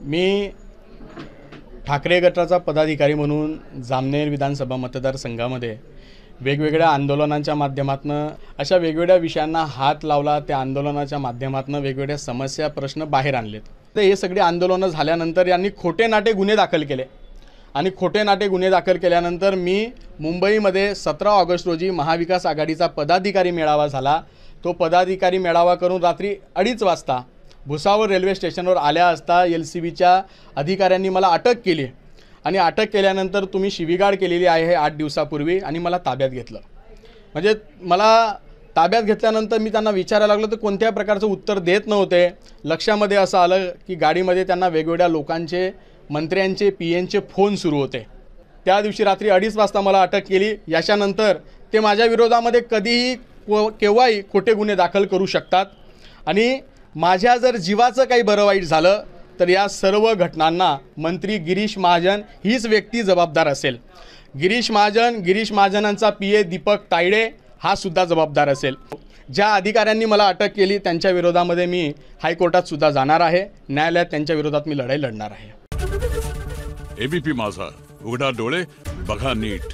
मी ठाकरे गटाचा पदाधिकारी म्हणून जामनेर विधानसभा मतदारसंघामध्ये वेगवेगळ्या आंदोलनांच्या माध्यमातून अशा वेगवेगळ्या विषयांना हात लावला। त्या आंदोलनाच्या माध्यमातून वेगवेगळ्या समस्या प्रश्न बाहेर आणलेत। तर हे सगळे आंदोलनं झाल्यानंतर यांनी खोटे नाटे गुन्हे दाखल केले आणि खोटे नाटे गुन्हे दाखल केल्यानंतर मी मुंबईमध्ये 17 ऑगस्ट रोजी महाविकास आघाडीचा पदाधिकारी मेळावा झाला। तो पदाधिकारी मेळावा करून रात्री 2:30 वाजता भुसावळ रेल्वे स्टेशनवर आल्या असता LCBच्या अधिकाऱ्यांनी मला अटक केली आणि अटक केल्यानंतर तुम्ही शिवीगाळ केलेली आहे 8 दिवसापूर्वी आणि मला ताब्यात घेतलं। म्हणजे मला ताब्यात घेतल्यानंतर मी त्यांना विचारायला लागलो तर कोणत्या प्रकारचं उत्तर देत नव्हते। लक्षामध्ये असं आलं की गाडीमध्ये त्यांना वेगवेगळ्या लोकांचे मंत्र्यांचे PNचे फोन सुरू होते। त्या दिवशी रात्री 2:30 वाजता मला अटक केली। याच्यानंतर ते माझ्या विरोधामध्ये कधीही केव्हाही खोटे गुन्हे दाखल करू शकतात आणि माझ्या जर जीवाचं काही बरं वाईट झालं तर या सर्व घटनांना मंत्री गिरीश महाजन हीच व्यक्ती जबाबदार असेल। गिरीश महाजनांचा PA दीपक तायडे हा सुद्धा जबाबदार असेल। ज्या अधिकाऱ्यांनी मला अटक केली त्यांच्या विरोधामध्ये मी हायकोर्टात सुद्धा जाणार आहे। न्यायालयात त्यांच्या विरोधात मी लढाई लढणार आहे। ABP माझा, उघडा डोळे बघा नीट।